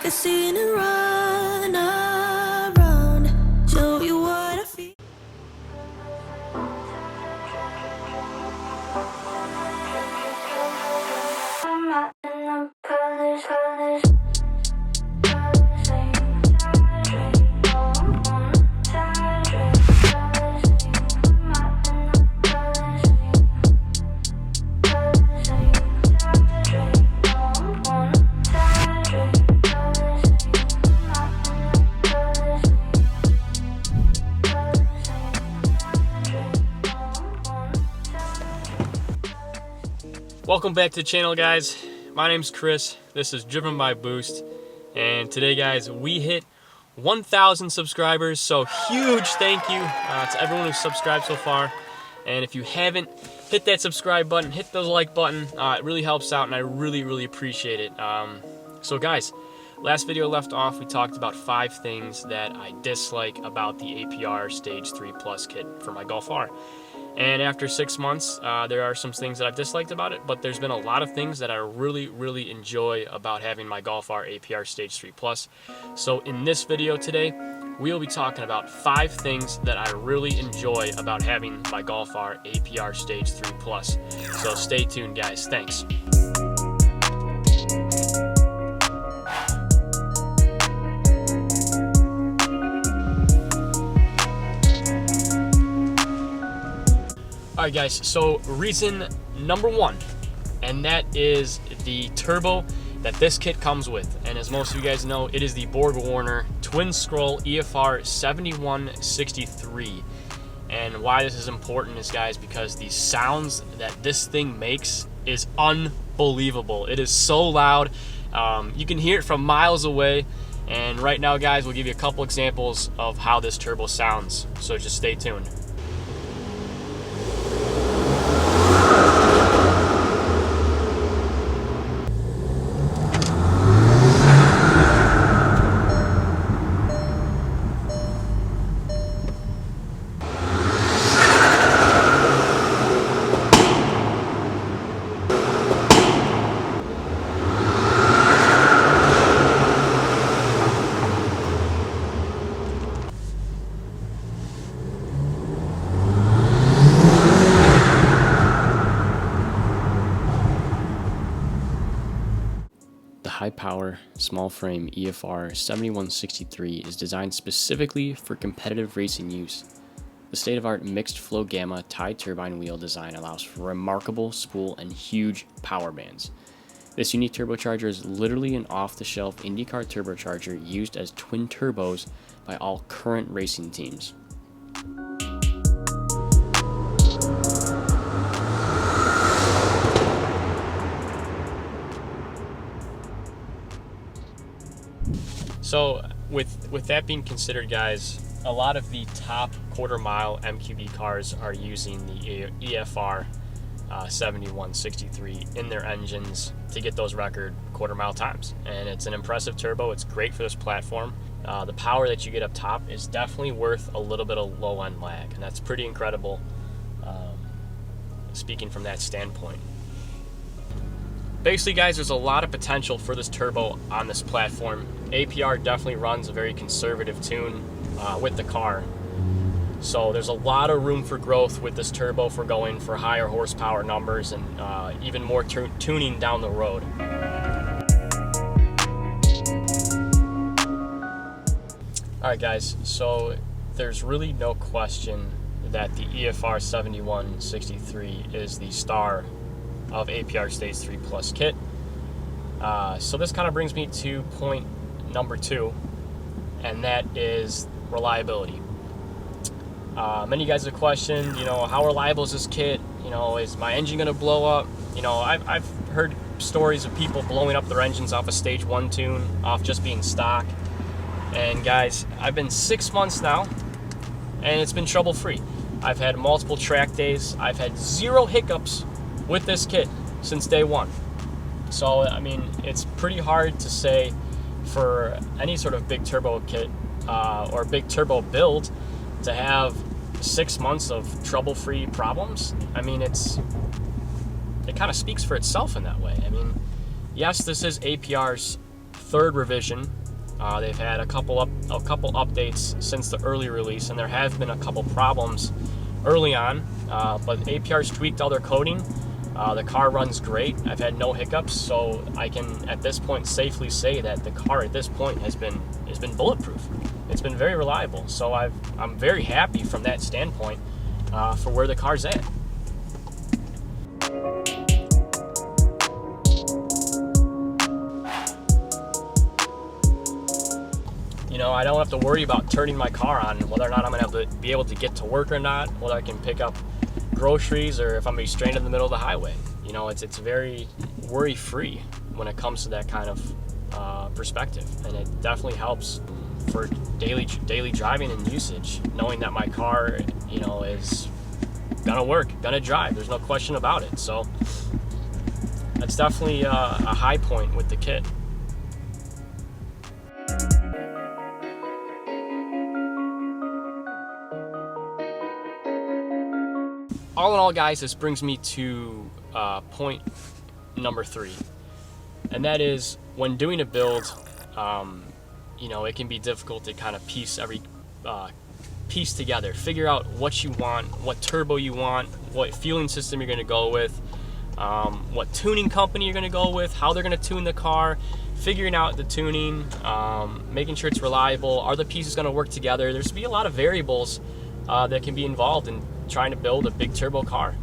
a scene and run around, show you what I feel. I'm not in the colors. Welcome back to the channel, guys. My name's Chris. This is Driven by Boost, and today, guys, we hit 1,000 subscribers. So huge thank you to everyone who's subscribed so far. And if you haven't, hit that subscribe button, hit the like button. It really helps out, and I really appreciate it. So, guys, last video left off, we talked about 5 things that I dislike about the APR Stage 3 Plus kit for my Golf R. And after 6 months, there are some things that I've disliked about it, but there's been a lot of things that I really enjoy about having my Golf R APR Stage 3 Plus. So in this video today, we'll be talking about 5 things that I really enjoy about having my Golf R APR Stage 3 Plus. So stay tuned, guys. Thanks. Alright, guys, so reason number 1, and that is the turbo that this kit comes with. And as most of you guys know, it is the Borg-Warner twin scroll EFR 7163. And why this is important is, guys, because the sounds that this thing makes is unbelievable. It is so loud. You can hear it from miles away. And right now, guys, we'll give you a couple examples of how this turbo sounds. So just stay tuned. High-power, small-frame EFR 7163 is designed specifically for competitive racing use. The state-of-art mixed-flow gamma tie-turbine wheel design allows for remarkable spool and huge power bands. This unique turbocharger is literally an off-the-shelf IndyCar turbocharger used as twin turbos by all current racing teams. So with that being considered, guys, a lot of the top quarter-mile MQB cars are using the EFR 7163 in their engines to get those record quarter-mile times. And it's an impressive turbo. It's great for this platform. The power that you get up top is definitely worth a little bit of low-end lag, and that's pretty incredible, speaking from that standpoint. Basically, guys, there's a lot of potential for this turbo on this platform. APR definitely runs a very conservative tune with the car. So there's a lot of room for growth with this turbo for going for higher horsepower numbers and even more tuning down the road. Alright, guys, so there's really no question that the EFR 7163 is the star of APR Stage 3 Plus kit. So this kind of brings me to point number 2, and that is reliability. Many of you guys have questioned, how reliable is this kit? Is my engine gonna blow up? I've heard stories of people blowing up their engines off a Stage 1 tune, off just being stock. And guys, I've been 6 months now, and it's been trouble-free. I've had multiple track days. I've had 0 hiccups with this kit since day 1. So, I mean, it's pretty hard to say for any sort of big turbo kit or big turbo build to have 6 months of trouble-free problems. I mean, it kind of speaks for itself in that way. I mean, yes, this is APR's 3rd revision They've had a couple updates since the early release, and there have been a couple problems early on, but APR's tweaked all their coding. The car runs great. I've had no hiccups, so I can at this point safely say that the car at this point has been bulletproof. It's been very reliable, so I'm very happy from that standpoint for where the car's at. You know, I don't have to worry about turning my car on, whether or not I'm going to be able to get to work or not, whether I can pick up groceries, or if I'm going to be stranded in the middle of the highway. You know, it's very worry-free when it comes to that kind of perspective, and it definitely helps for daily driving and usage, knowing that my car, you know, is gonna work, gonna drive. There's no question about it. So that's definitely a high point with the kit. All in all, guys, this brings me to point number 3, and that is when doing a build, you know, it can be difficult to kind of piece together, figure out what you want, what turbo you want, what fueling system you're going to go with, what tuning company you're going to go with, how they're going to tune the car, figuring out the tuning, making sure it's reliable, are the pieces going to work together. There's be a lot of variables that can be involved in trying to build a big turbo car.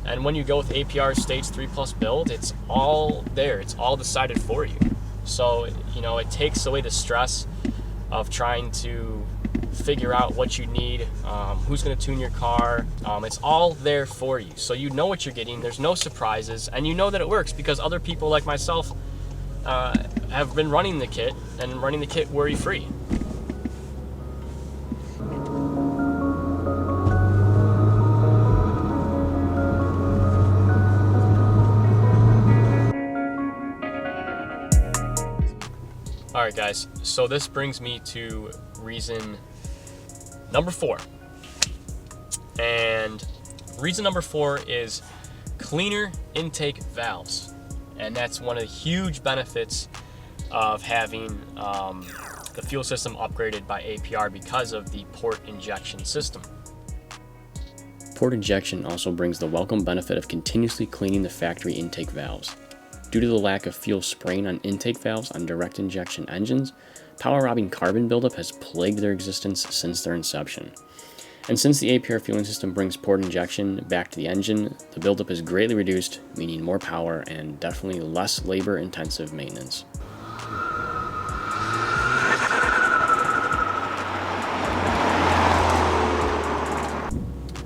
And when you go with APR Stage 3 Plus build, it's all there, it's all decided for you. So, you know, it takes away the stress of trying to figure out what you need, who's going to tune your car. It's all there for you. So you know what you're getting, there's no surprises, and you know that it works because other people like myself have been running the kit and running the kit worry-free. Alright guys, so this brings me to reason number 4. And reason number 4 is cleaner intake valves. And that's one of the huge benefits of having the fuel system upgraded by APR because of the port injection system. Port injection also brings the welcome benefit of continuously cleaning the factory intake valves. Due to the lack of fuel spraying on intake valves on direct injection engines, power-robbing carbon buildup has plagued their existence since their inception. And since the APR fueling system brings port injection back to the engine, the buildup is greatly reduced, meaning more power and definitely less labor-intensive maintenance.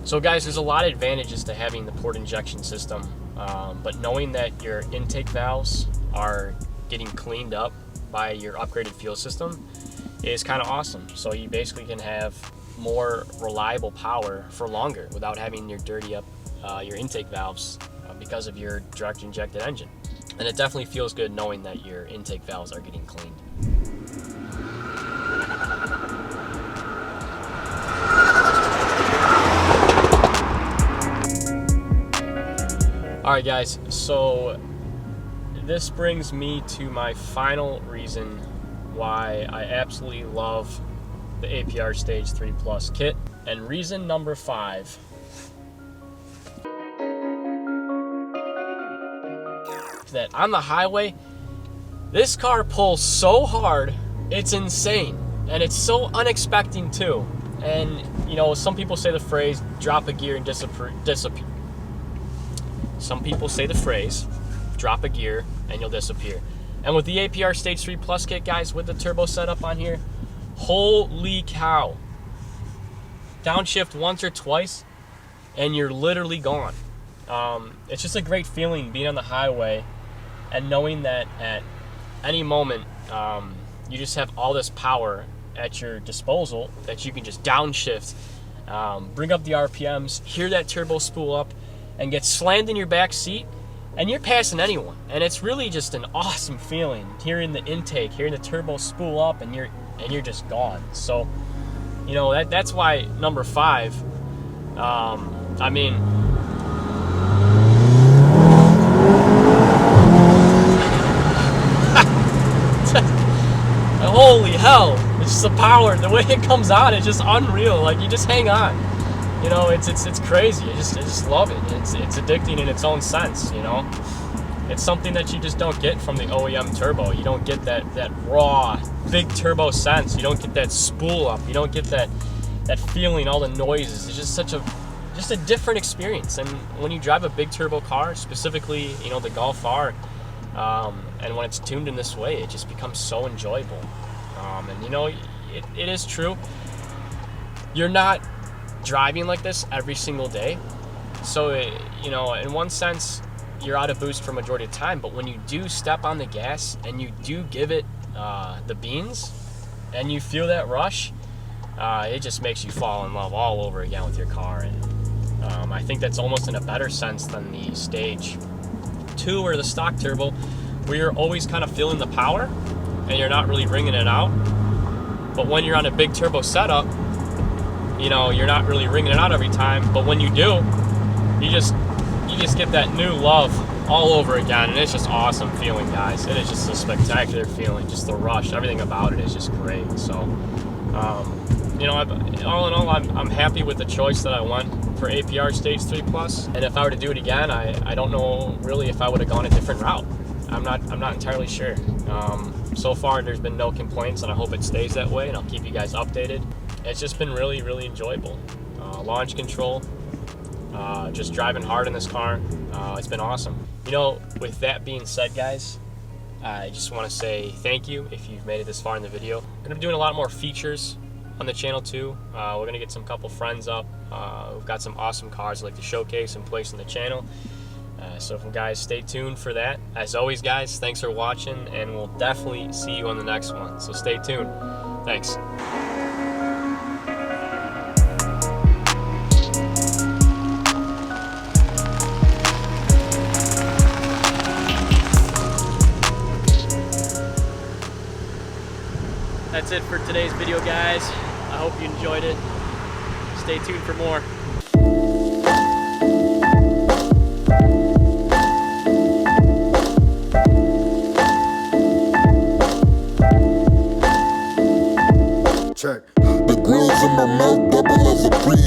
So guys, there's a lot of advantages to having the port injection system, but knowing that your intake valves are getting cleaned up by your upgraded fuel system is kind of awesome. So you basically can have more reliable power for longer without having your dirty up your intake valves because of your direct injected engine. And it definitely feels good knowing that your intake valves are getting cleaned. Alright guys, so this brings me to my final reason why I absolutely love the APR Stage 3 Plus kit. And reason number 5 is that on the highway, this car pulls so hard, it's insane. And it's so unexpected too. And you know, some people say the phrase, drop a gear and disappear. Some people say the phrase, drop a gear and you'll disappear. And with the APR Stage 3 Plus kit, guys, with the turbo setup on here, holy cow. Downshift once or twice and you're literally gone. It's just a great feeling being on the highway and knowing that at any moment you just have all this power at your disposal that you can just downshift, bring up the RPMs, hear that turbo spool up, and get slammed in your back seat, and you're passing anyone. And it's really just an awesome feeling, hearing the intake, hearing the turbo spool up, and you're just gone. So, you know, that's why number 5. I mean, holy just the power, the way it comes out, it's just unreal. Like, you just hang on. You know, it's crazy. I just love it. It's addicting in its own sense. You know, it's something that you just don't get from the OEM turbo. You don't get that raw, big turbo sense. You don't get that spool up. You don't get that feeling, all the noises. It's just just a different experience. And when you drive a big turbo car, specifically, you know, the Golf R, and when it's tuned in this way, it just becomes so enjoyable. And you know, it is true. You're not driving like this every single day, so you know, in one sense, you're out of boost for majority of the time. But when you do step on the gas and you do give it the beans, and you feel that rush, it just makes you fall in love all over again with your car. And I think that's almost in a better sense than the Stage 2 or the stock turbo, where you're always kind of feeling the power and you're not really wringing it out. But when you're on a big turbo setup, you know, you're not really wringing it out every time. But when you do, you just get that new love all over again, and it's just awesome feeling, guys. It is just a spectacular feeling. Just the rush, everything about it is just great. So, you know, all in all, I'm happy with the choice that I went for APR Stage 3 Plus. And if I were to do it again, I don't know really if I would have gone a different route. I'm not entirely sure. So far, there's been no complaints, and I hope it stays that way, and I'll keep you guys updated. It's just been really, really enjoyable. Launch control, just driving hard in this car, it's been awesome. You know, with that being said, guys, I just want to say thank you if you've made it this far in the video. I'm going to be doing a lot more features on the channel too. We're going to get some couple friends up. We've got some awesome cars I'd like to showcase and place on the channel. So guys, stay tuned for that. As always, guys, thanks for watching, and we'll definitely see you on the next one. So stay tuned. Thanks. That's it for today's video, guys. I hope you enjoyed it. Stay tuned for more.